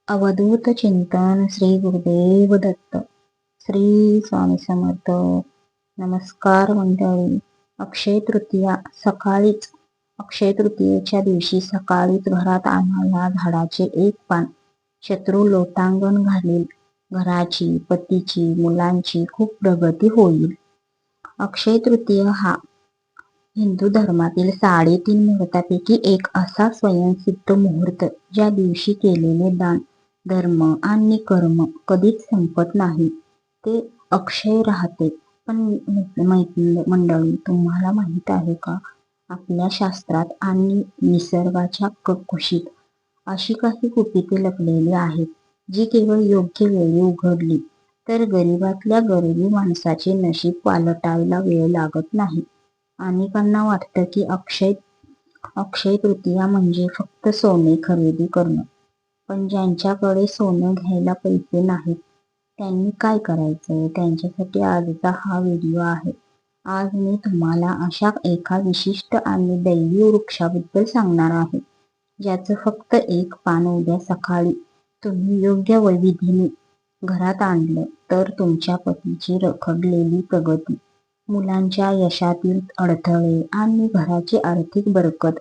अवधूत चिंतन श्री गुरुदेव दत्त. श्री स्वामी समर्थ. नमस्कार मंडळी. अक्षय तृतीया सकाळीच अक्षय तृतीयेच्या दिवशी सकाळीच घरात आम्हाला झाडाचे एक पान शत्रू लोटांगण घालील. घराची, पतीची, मुलांची खूप प्रगती होईल. अक्षय तृतीय हा हिंदू धर्मातील 3.5 मुहूर्तापैकी एक असा स्वयंसिद्ध मुहूर्त ज्या दिवशी केलेले दान, धर्म आणि कर्म कधीच संपत नाही. ते अक्षय राहते. पण मंडळी, तुम्हाला माहित आहे का, आपल्या शास्त्रात आणि निसर्गाच्या कुशीत अशी काही गुपिते लपलेली आहेत जी केवळ योग्य वेळी उघडली तर गरिबातल्या गरीब माणसाचे नशीब पालटायला वेळ लागत नाही. अनेकांना वाटतं की अक्षय तृतीया म्हणजे फक्त सोने खरेदी करणं. पण ज्यांच्याकडे सोनं घ्यायला पैसे नाहीत त्यांनी काय करायचं, त्यांच्यासाठी आजचा हा व्हिडिओ आहे. आज मी तुम्हाला अशा एका विशिष्ट आणि दैवी वृक्षाबद्दल सांगणार आहे ज्याचं फक्त एक पान उद्या सकाळी तुम्ही योग्य विधीने घरात आणलं तर तुमच्या पतीची रखडलेली प्रगती, मुलांच्या यशातील अडथळे आणि घराची आर्थिक बरकत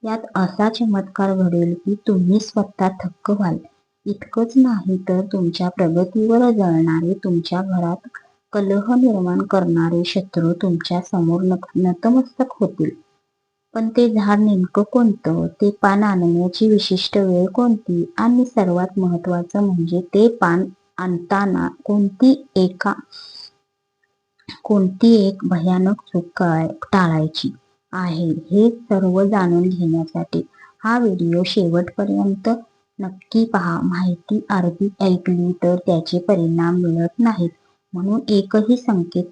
यात असा चमत्कार घडेल की तुम्ही स्वतः थक्क व्हाल. इतकंच नाही तर तुमच्या प्रगतीवर जळणारे, तुमच्या घरात कलह निर्माण करणारे शत्रू तुमच्या समोर नतमस्तक होतील. पण ते झाड नेमकं कोणतं, ते पान आणण्याची विशिष्ट वेळ कोणती आणि सर्वात महत्त्वाचं म्हणजे ते पान आणताना कोणती एक भयानक चूक टाळायची आहे, हे सर्व जाणून घेण्यासाठी हा व्हिडिओ शेवटपर्यंत नक्की पहा. माहिती अर्धी ऐकली तर त्याचे परिणाम मिळत नाहीत, म्हणून एकही संकेत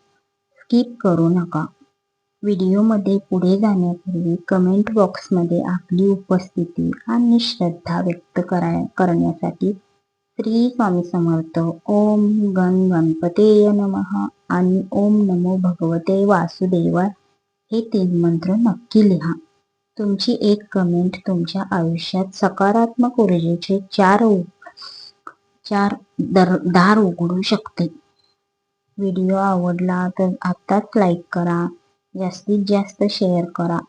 स्किप करू नका. व्हिडिओमध्ये पुढे जाण्यापूर्वी कमेंट बॉक्समध्ये आपली उपस्थिती आणि श्रद्धा व्यक्त करण्यासाठी श्री स्वामी समर्थ, ओम गण गणपतेय नमः आणि ओम नमो भगवते वासुदेवाय हे 3 मंत्र नक्की लिहा. तुमची एक कमेंट तुमच्या आयुष्यात सकारात्मक ऊर्जेचे दार उघडू शकते. व्हिडिओ आवडला तर आत्ताच लाईक करा, जास्तीत जास्त शेअर करा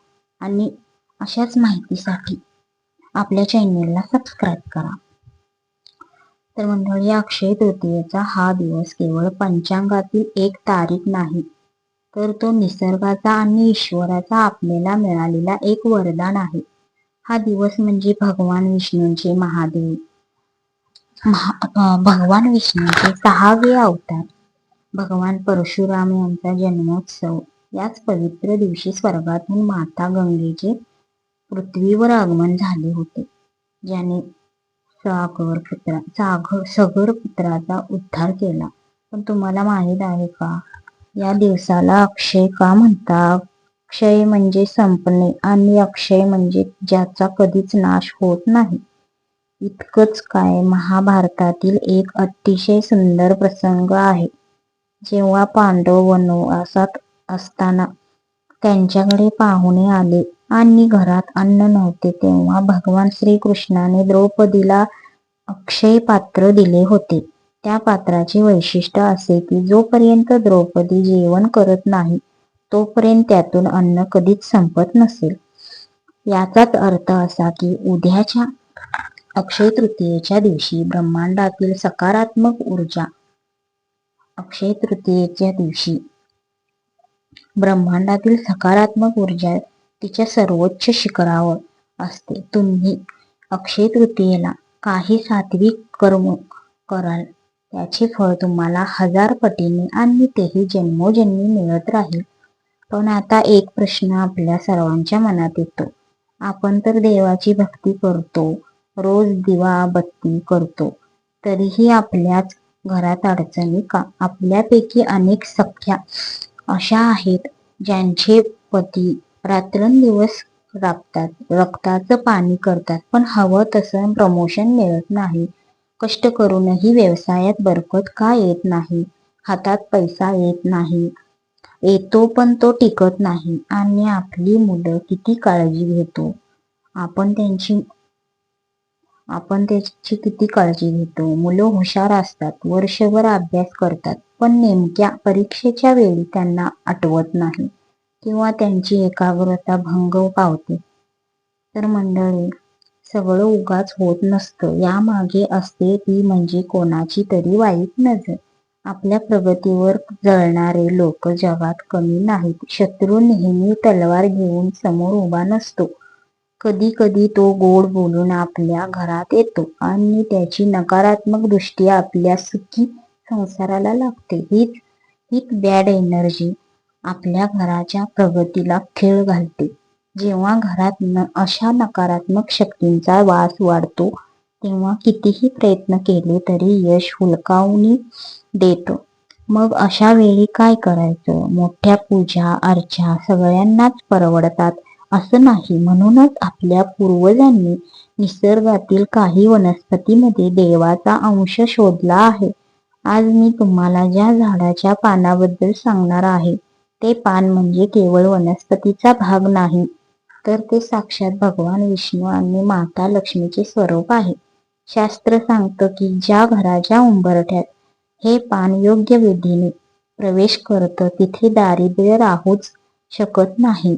आणि अशाच माहितीसाठी आपल्या चॅनेलला सबस्क्राईब करा. तर मंडळी, अक्षय तृतीयेचा हा दिवस केवळ पंचांगातील एक तारीख नाही, तर तो निसर्गाचा आणि ईश्वराचा आपल्याला मिळालेला एक वरदान आहे. हा दिवस म्हणजे भगवान विष्णूंचे भगवान विष्णूंचे 6वे अवतार भगवान परशुराम यांचा जन्मोत्सव. याच पवित्र दिवशी स्वर्गातून माता गंगेचे पृथ्वीवर आगमन झाले होते, ज्याने सगर पुत्राचा उद्धार केला. पण तुम्हाला माहित आहे का, या दिवसाला अक्षय का म्हणतात? क्षय म्हणजे संपणे आणि अक्षय म्हणजे ज्याचा कधीच नाश होत नाही. इतकंच काय, महाभारतातील एक अतिशय सुंदर प्रसंग आहे. जेव्हा पांडव वनवासात असताना त्यांच्याकडे पाहुणे आले आणि घरात अन्न नव्हते, तेव्हा भगवान श्रीकृष्णाने द्रौपदीला अक्षय पात्र दिले होते. त्या पात्राचे वैशिष्ट्य असे की जोपर्यंत द्रौपदी जेवण करत नाही तोपर्यंत त्यातून अन्न कधीच संपत नसेल. याचाच अर्थ असा की उद्याच्या अक्षय तृतीयेच्या दिवशी ब्रह्मांडातील सकारात्मक ऊर्जा तिच्या सर्वोच्च शिखरावर असते. तुम्ही अक्षय तृतीयेला काही सात्विक कर्म कराल त्याचे फळ तुम्हाला 1000 पटीने आणि तेही जन्मोजन्मी मिळत राहील. पण आता एक प्रश्न आपल्या सर्वांच्या मनात येतो. आपण तर देवाची भक्ती करतो, रोज दिवा-बत्ती करतो, तरीही आपल्याच घरात अडचणी का? आपल्यापैकी अनेक सख्या अशा आहेत ज्यांचे पती रात्रंदिवस राबतात, रक्ताचं पाणी करतात, पण हवं तसं प्रमोशन मिळत नाही. कष्ट करूनही व्यवसायात बरकत का येत नाही? हातात पैसा येतो पण तो टिकत नाही. आणि आपली मुलं किती काळजी घेतो आपण त्यांची, आपण त्याची किती काळजी घेतो. मुलं हुशार असतात, वर्षभर अभ्यास करतात, पण नेमक्या परीक्षेच्या वेळी त्यांना आठवत नाही किंवा त्यांची एकाग्रता भंग पावते. तर मंडळी, सगळं उगाच होत नसतं. यामागे असते ती म्हणजे कोणाची तरी वाईट नजर. आपल्या प्रगतीवर जळणारे लोक जगात कमी नाहीत. शत्रू नेहमी तलवार घेऊन समोर उभा नसतो. कधी कधी तो गोड बोलून आपल्या घरात येतो आणि त्याची नकारात्मक दृष्टी आपल्या सुखी संसाराला लागते. हीच बॅड एनर्जी आपल्या घराच्या प्रगतीला खीळ घालते. जेव्हा घरात अशा नकारात्मक शक्तींचा वास वाढतो तेव्हा कितीही प्रयत्न केले तरी यश हुलकावणी देतं. मग अशा वेळी काय करायचं? मोठ्या पूजा अर्चा सगळ्यांनाच परवडतात असं नाही. म्हणूनच आपल्या पूर्वजांनी निसर्गातील काही वनस्पतीमध्ये देवाचा अंश शोधला आहे. आज मी तुम्हाला ज्या झाडाच्या पानाबद्दल सांगणार आहे ते पान म्हणजे केवळ वनस्पतीचा भाग नाही, तर ते साक्षात भगवान विष्णू आणि माता लक्ष्मीचे स्वरूप आहे. शास्त्र सांगतं की ज्या घराच्या उंबरठ्यात हे पान योग्य विधीने प्रवेश करतं तिथे दारिद्र्य राहूच शकत नाही.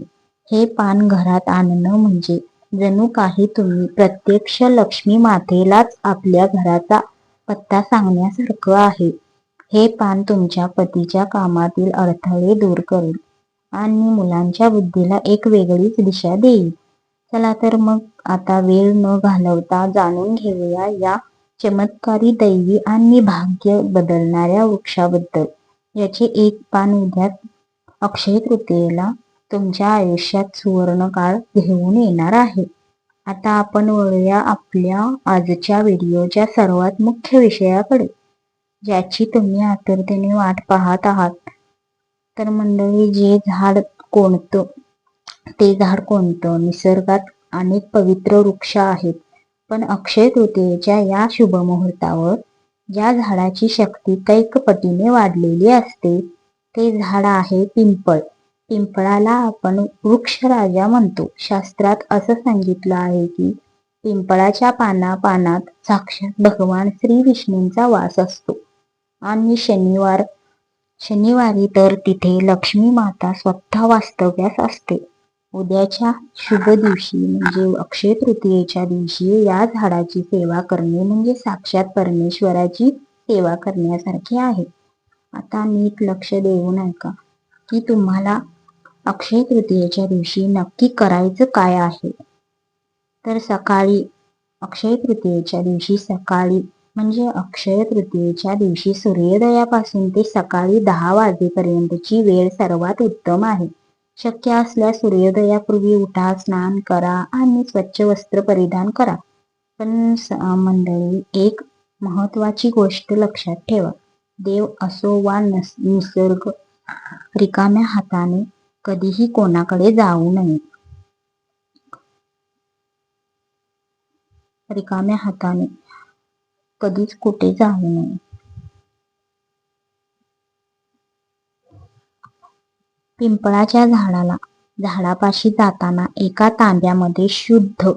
हे पान घरात आणणं म्हणजे जणू काही तुम्ही प्रत्यक्ष लक्ष्मी मातेलाच आपल्या घराचा पत्ता सांगण्यासारखं आहे. हे पान तुमच्या पतीच्या कामातील अडथळे दूर करेल आणि मुलांच्या बुद्धीला एक वेगळीच दिशा देईल. चला तर मग आता वेळ न घालवता जाणून घेऊया या चमत्कारी दैवी आणि भाग्य बदलणाऱ्या वृक्षाबद्दल. याचे एक पान उद्या अक्षय तृतीयेला तुमच्या आयुष्यात सुवर्ण काळ घेऊन येणार आहे. आता आपण वळूया आपल्या आजच्या व्हिडिओच्या सर्वात मुख्य विषयाकडे, ज्याची तुम्ही आतुरतेने वाट पाहत आहात. तर मंडळी, ते झाड कोणतं? निसर्गात अनेक पवित्र वृक्ष आहेत, पण अक्षय तृतीयेच्या या शुभ मुहूर्तावर ज्या झाडाची शक्ती कैक पटीने वाढलेली असते ते झाड आहे पिंपळ. पिंपळाला आपण वृक्षराजा म्हणतो. शास्त्रात असं सांगितलं आहे की पिंपळाच्या पानात साक्षात भगवान श्री विष्णूंचा वास असतो आणि शनिवारी तर तिथे लक्ष्मी माता स्वतः वास्तव्यास असते. उद्याच्या शुभ दिवशी म्हणजे अक्षय तृतीयेच्या दिवशी या झाडाची सेवा करणे म्हणजे साक्षात परमेश्वराची सेवा करण्यासारखे आहे. आता नीट लक्ष देऊन ऐका की तुम्हाला अक्षय तृतीयेच्या दिवशी नक्की करायचं काय आहे. तर अक्षय तृतीयेच्या दिवशी सकाळी म्हणजे अक्षय तृतीयेच्या दिवशी सूर्योदयापासून ते सकाळी 10 वाजेपर्यंतची वेळ सर्वात उत्तम आहे. शक्य असल्यास सूर्योदयापूर्वी उठा, स्नान करा आणि स्वच्छ वस्त्र परिधान करा. पण मंडळी, एक महत्वाची गोष्ट लक्षात ठेवा. देव असो वा निसर्ग, रिकाम्या हाताने कधीही कोणाकडे जाऊ नये. रिकाम्या हाताने कधीच कुठे जाऊ नये. पिंपळाच्या झाडापाशी जाताना एका तांब्यामध्ये शुद्ध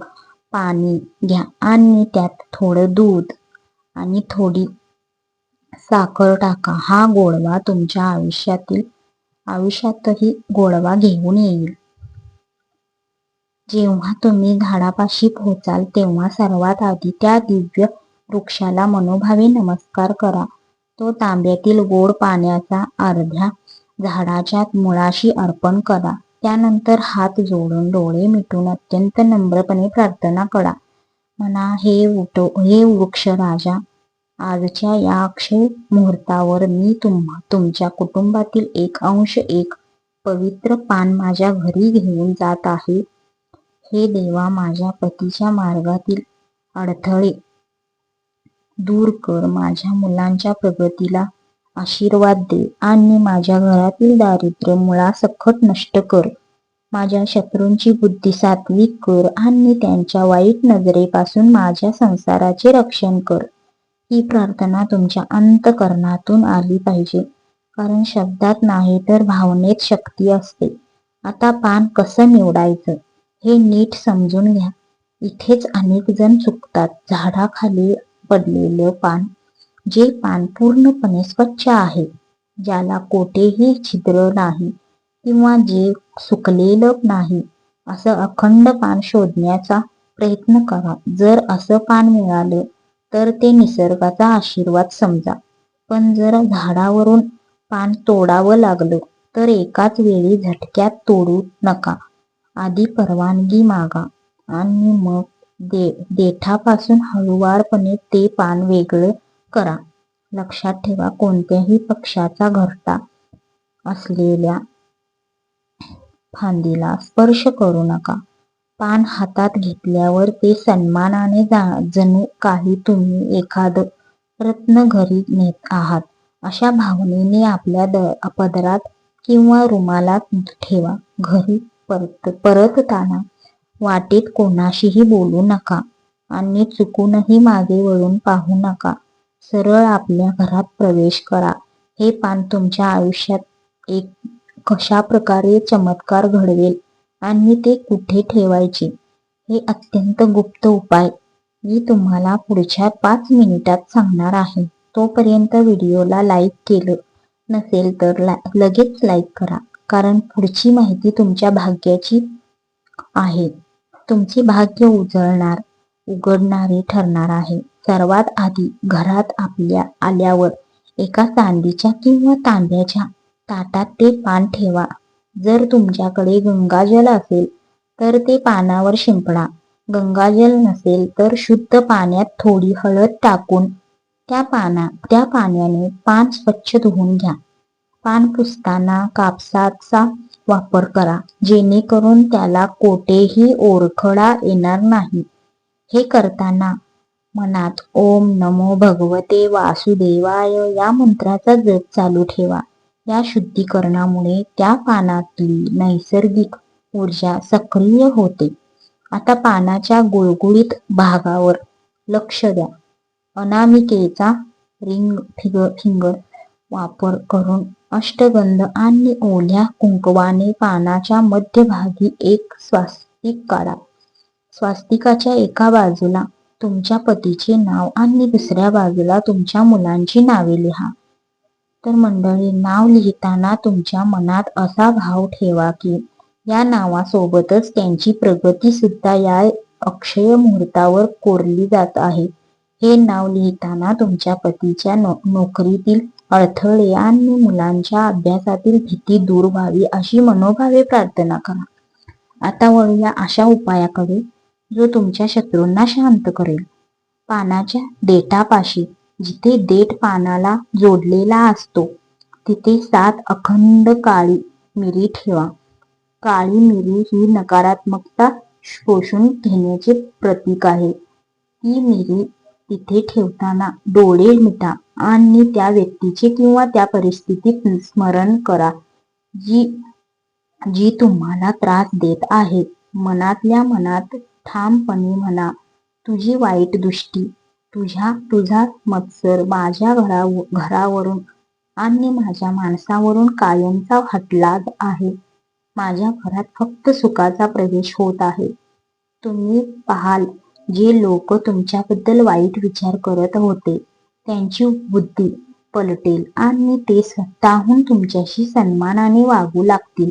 पाणी घ्या आणि त्यात थोडं दूध आणि थोडी साखर टाका. हा गोडवा तुमच्या आयुष्यातही गोडवा घेऊन येईल. जेव्हा तुम्ही झाडापाशी पोहोचाल तेव्हा सर्वात आधी त्या दिव्य वृक्षाला मनोभावे नमस्कार करा. तो तांब्यातील गोड पाण्याचा अर्ध्या झाडाच्या मुळाशी अर्पण करा. त्यानंतर हात जोडून डोळे मिटून अत्यंत नम्रपणे प्रार्थना करा. म्हणा, हे वृक्ष राजा, आजच्या या अक्षय मुहूर्तावर मी तुमच्या कुटुंबातील एक पवित्र पान माझ्या घरी घेऊन जात आहे. हे देवा, माझ्या पतीच्या मार्गातील अडथळे दूर कर, माझ्या मुलांच्या प्रगतीला आशीर्वाद दे आणि माझ्या घरातील दारिद्र्य मुळासकट नष्ट कर. माझ्या शत्रूंची बुद्धी सात्विक कर आणि त्यांच्या वाईट नजरेपासून माझ्या संसाराचे रक्षण कर. ही प्रार्थना तुमच्या अंतःकरणातून आली पाहिजे, कारण शब्दात नाही तर भावनेत शक्ती असते. आता पान कसं निवडायचं हे नीट समजून घ्या. इथेच अनेक जण चुकतात. झाडाखाली पडलेलं पान, जे पान पूर्णपणे स्वच्छ आहे, ज्याला कोठेही छिद्र नाही किंवा जे सुकलेलं नाही, असं अखंड पान शोधण्याचा प्रयत्न करा. जर असं पान मिळालं तर ते निसर्गाचा आशीर्वाद समजा. पण जर झाडावरून पान तोडावं लागलं तर एकाच वेळी झटक्यात तोडू नका. आधी परवानगी मागा आणि मग देठापासून हळूवारपणे ते पान वेगळं करा. लक्षात ठेवा, कोणत्याही पक्ष्याचा घरटा असलेल्या फांदीला स्पर्श करू नका. पान हातात घेतल्यावर ते सन्मानाने जणू काही तुम्ही एखादं रत्न घरी नेत आहात अशा भावनेने आपल्या पदरात किंवा रुमालात ठेवा. घरी परतताना वाटेत कोणाशीही बोलू नका आणि चुकूनही मागे वळून पाहू नका. सरळ आपल्या घरात प्रवेश करा. हे पान तुमच्या आयुष्यात एक कशा प्रकारे चमत्कार घडवेल आणि ते कुठे ठेवायचे हे अत्यंत गुप्त उपाय मी तुम्हाला पुढच्या 5 मिनिटात सांगणार आहे. तोपर्यंत व्हिडिओला लाईक केलं नसेल तर लगेच लाईक करा, कारण पुढची माहिती तुमच्या भाग्याची आहे. तुमचे भाग्य उघडणारे ठरणार आहे. सर्वात आधी घरात आल्यावर एका चांदीच्या किंवा तांब्याच्या ताटात ते पान ठेवा. जर तुमच्याकडे गंगाजल असेल तर ते पानावर शिंपडा. गंगाजल नसेल तर शुद्ध पाण्यात थोडी हळद टाकून त्या पाण्याने पान स्वच्छ धुवून घ्या. पान पुसताना कापसाचा वापर करा, जेणेकरून त्याला कोठेही ओरखडा येणार नाही. हे करताना मनात ओम नमो भगवते वासुदेवाय या मंत्राचा जप चालू ठेवा. या शुद्धीकरणामुळे त्या पानातली नैसर्गिक ऊर्जा सक्रिय होते. आता पानाच्या गुळगुळीत भागावर लक्ष द्या. अनामिकेचा रिंग फिंगर वापर करून अष्टगंध आणि ओल्या कुंकवाने पानाच्या मध्यभागी एक स्वास्तिक काढा. स्वास्तिकाच्या एका बाजूला तुमच्या पतीचे नाव आणि दुसऱ्या बाजूला तुमच्या मुलांची नावे लिहा. तर मंडळी, नाव लिहिताना तुमच्या मनात असा भाव ठेवा की या नावासोबतच त्यांची प्रगती सुद्धा या अक्षय मुहूर्तावर कोरली जात आहे. हे नाव लिहिताना तुमच्या पतीच्या नोकरीतील अडथळे आणि मुलांच्या अभ्यासातील भीती दूर व्हावी अशी मनोभावे प्रार्थना करा. आता वळूया अशा उपायाकडे जो तुमच्या शत्रूंना शांत करेल. पानाच्या देठापाशी, जिथे देठ पानाला जोडलेला असतो, तिथे 7 अखंड काळी मिरी ठेवा. काळी मिरी ही नकारात्मकता शोषून घेण्याचे प्रतीक आहे. ती मिरी तिथे ठेवताना डोळे मिटा आणि त्या व्यक्तीचे किंवा त्या परिस्थितीत स्मरण करा जी तुम्हाला त्रास देत आहे. मनातल्या मनात ठामपणे म्हणा, तुझी वाईट दृष्टी, तुझा मत्सर माझ्या घरावरून आणि माझ्या माणसावरून कायमचा हटला आहे. माझ्या घरात फक्त सुखाचा प्रवेश होत आहे. तुम्ही पाहाल, जे लोक तुमच्याबद्दल वाईट विचार करत होते त्यांची बुद्धी पलटेल आणि ते स्वतःहून तुमच्याशी सन्मानाने वागू लागतील.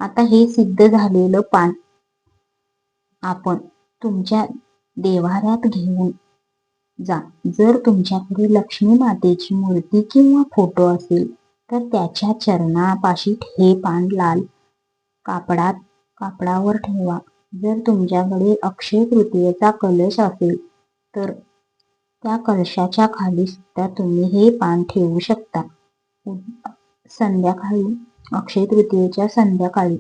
आता हे सिद्ध झालेलं पान आपण तुमच्या देव्हाऱ्यात घेऊन जा. जर तुमच्याकडे लक्ष्मी मातेची मूर्ती किंवा फोटो असेल तर त्याच्या चरणापाशी हे पान लाल कापडावर ठेवा. जर तुमच्याकडे अक्षय तृतीयेचा कलश असेल तर त्या कलशाच्या खाली सुद्धा तुम्ही हे पान ठेवू शकता. संध्याकाळी, अक्षय तृतीयेच्या संध्याकाळी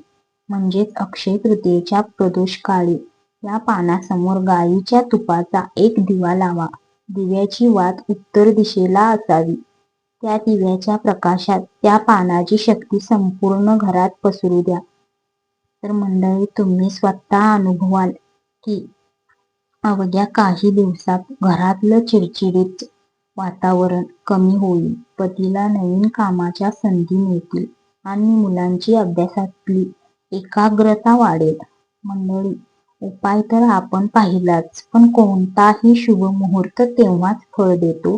म्हणजेच अक्षय तृतीयेच्या प्रदोष काळी या पानासमोर गाईच्या तुपाचा एक दिवा लावा. दिव्याची वात उत्तर दिशेला असावी. त्या दिव्याच्या प्रकाशात त्या पानाची शक्ती संपूर्ण घरात पसरू द्या. तर मंडळी, तुम्ही स्वतः अनुभवाल की अवघ्या काही दिवसात घरातलं चिडचिडीत वातावरण कमी होईल. पतीला नवीन कामाच्या संधी मिळतील आणि मुलांची अभ्यासातली एकाग्रता वाढेल. मंडळी, उपाय तर आपण पाहिलाच, पण कोणताही शुभ मुहूर्त तेव्हाच फळ देतो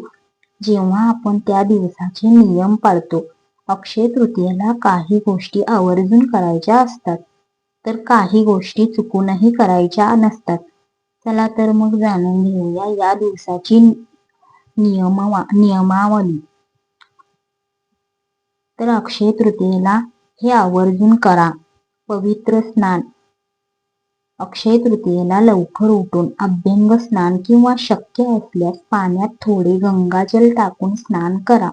जेव्हा आपण त्या दिवसाचे नियम पाळतो. अक्षय तृतीयेला काही गोष्टी आवर्जून करायच्या असतात, तर काही गोष्टी चुकूनही करायच्या नसतात. चला तर मग जाणून घेऊया या दिवसाची नियमावली. तर अक्षय तृतीयेला हे आवर्जून करा. पवित्र स्नान. अक्षय तृतीयेला लवकर उठून अभ्यंग स्नान किंवा शक्य असल्यास पाण्यात थोडे गंगाजल टाकून स्नान करा.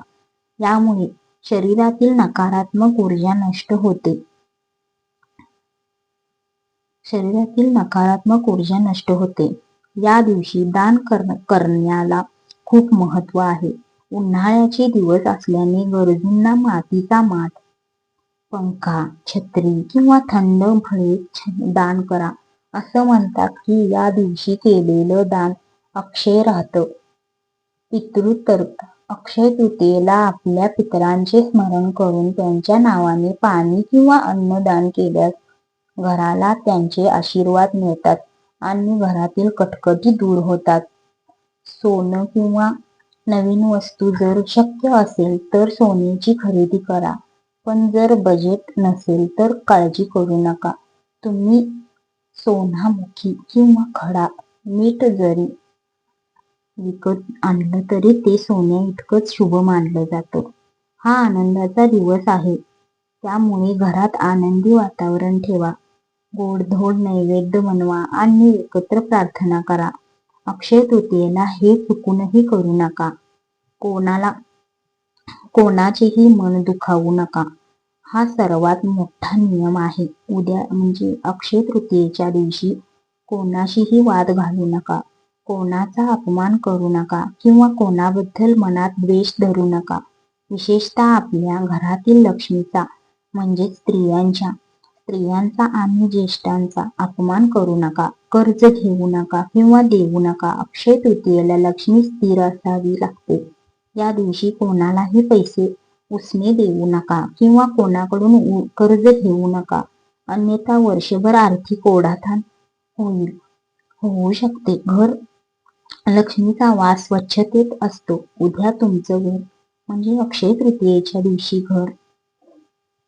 यामुळे शरीरातील नकारात्मक ऊर्जा नष्ट होते. या दिवशी दान करण्याला खूप महत्व आहे. उन्हाळ्याचे दिवस असल्याने गरजूंना मातीचा माठ, पंखा, छत्री किंवा थंड फळे दान करा. असं म्हणतात की या दिवशी केलेलं दान अक्षय राहतं. अक्षय तृतीयेला आपल्या पितरांचे स्मरण करून त्यांच्या नावाने पाणी किंवा अन्न दान केल्यास घराला त्यांचे आशीर्वाद मिळतात आणि घरातील कटकटी दूर होतात. सोनं किंवा नवीन वस्तू जर शक्य असेल तर सोन्याची खरेदी करा, पण जर बजेट नसेल तर काळजी करू नका. तुम्ही सोनामुखी किंवा खडा मीठ जरी विकत आणलं तरी ते सोन्या इतकंच शुभ मानलं जातं. हा आनंदाचा दिवस आहे, त्यामुळे घरात आनंदी वातावरण ठेवा. गोडधोड नैवेद्य बनवा आणि एकत्र प्रार्थना करा. अक्षय तृतीयेला हे चुकूनही करू नका. कोणाचेही मन दुखावू नका. हा सर्वात मोठा नियम आहे. उद्या म्हणजे अक्षय तृतीयेच्या दिवशी कोणाशीही वाद घालू नका, कोणाचा अपमान करू नका किंवा कोणाबद्दल मनात द्वेष धरू नका. विशेषतः आपल्या घरातील लक्ष्मीचा म्हणजे स्त्रियांचा आणि ज्येष्ठांचा अपमान करू नका. कर्ज घेऊ नका किंवा देऊ नका. अक्षय तृतीयेला लक्ष्मी स्थिर असावी लागते. या दिवशी कोणालाही पैसे उसने देऊ नका किंवा कोणाकडून कर्ज घेऊ नका, अन्यथा वर्षभर आर्थिक ओढाताण होऊ शकते. लक्ष्मीचा वास स्वच्छतेत असतो. उद्या तुमचं घर म्हणजे अक्षय तृतीयेच्या दिवशी घर,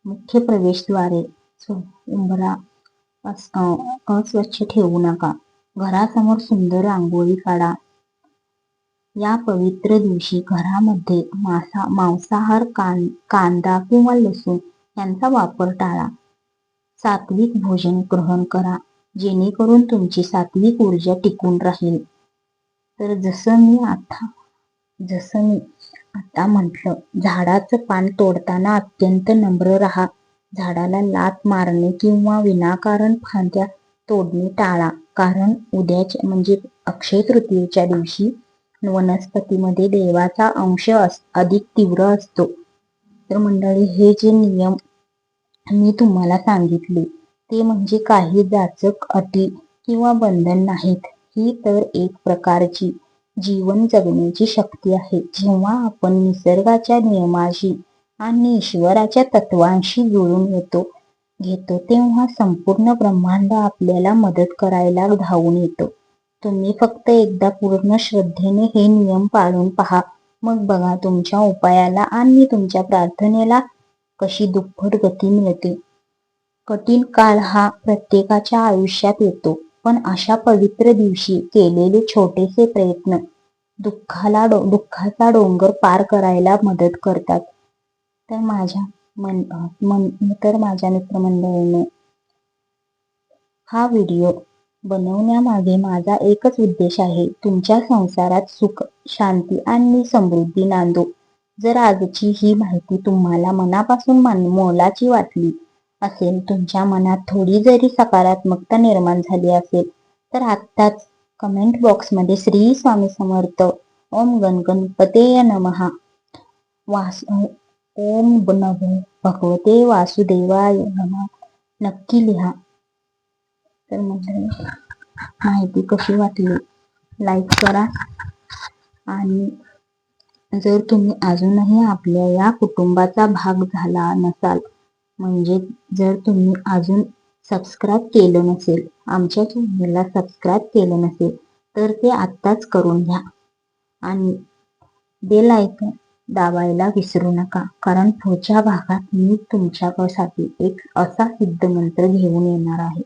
मुख्य प्रवेशद्वारे, उंबरा अस्वच्छ ठेवू नका. घरासमोर सुंदर रांगोळी काढा. या पवित्र दिवशी घरामध्ये मांसाहार, कांदा किंवा लसूण यांचा वापर टाळा. सात्विक भोजन ग्रहण करा, जेणेकरून तुमची सात्विक ऊर्जा टिकून राहील. तर जसं मी आता म्हटलं, झाडाचं पान तोडताना अत्यंत नम्र राहा. झाडाला लाथ मारणे किंवा विनाकारण फांद्या तोडणे टाळा, कारण उद्याच्या म्हणजे अक्षय तृतीयेच्या दिवशी वनस्पतीमध्ये देवाचा अंश अधिक तीव्र असतो. तर मंडळी, हे जे नियम मी तुम्हाला सांगितले ते म्हणजे काही जाचक अटी किंवा बंधन नाहीत. ही तर एक प्रकारची जीवन जगण्याची शक्ती आहे. जेव्हा आपण निसर्गाच्या नियमाशी आणि ईश्वराच्या तत्वांशी जुळून घेतो तेव्हा संपूर्ण ब्रह्मांड आपल्याला मदत करायला धावून येतो. तुम्ही फक्त एकदा पूर्ण श्रद्धेने हे नियम पाळून पहा, मग बघा तुमच्या उपायाला आणि तुमच्या प्रार्थनेला कशी दुप्पट गती मिळते. कठीण काळ हा प्रत्येकाच्या आयुष्यात येतो, पण अशा पवित्र दिवशी केलेले छोटेसे प्रयत्न दुःखाचा डोंगर पार करायला मदत करतात. तर माझ्या मित्रमंडळींनो, हा व्हिडिओ बनवण्यामागे माझा एकच उद्देश आहे, तुमच्या संसारात सुख, शांती आणि समृद्धी नांदो. जर आजची ही माहिती तुम्हाला मनापासून मोलाची वाटली असेल, तुमच्या मनात थोडी जरी सकारात्मकता निर्माण झाली असेल, तर आत्ताच कमेंट बॉक्समध्ये श्री स्वामी समर्थ, ओम गणपतये नमः, ओम नमो भगवते वासुदेवाय नमः नक्की लिहा. तर माहिती कशी वाटली लाईक करा, आणि जर तुम्ही अजूनही आपल्या या कुटुंबाचा भाग झाला नसाल, म्हणजे जर तुम्ही अजून सबस्क्राईब केलं नसेल, आमच्या चॅनलला सबस्क्राईब केलं नसेल तर ते आत्ताच करून घ्या आणि बेल आयकॉन दाबायला विसरू नका, कारण पुढच्या भागात मी तुमच्यासाठी एक असा सिद्धमंत्र घेऊन येणार आहे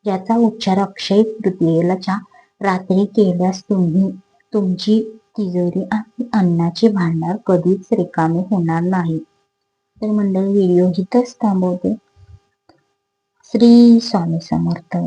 ज्याचा उच्चार अक्षय तृतीयेच्या रात्री केल्यास तुमची तिजोरी आणि अन्नाचे भांडार कधीच रिकामे होणार नाही. तर मंडळी, व्हिडिओ इथंच थांबवते. श्री स्वामी समर्थ.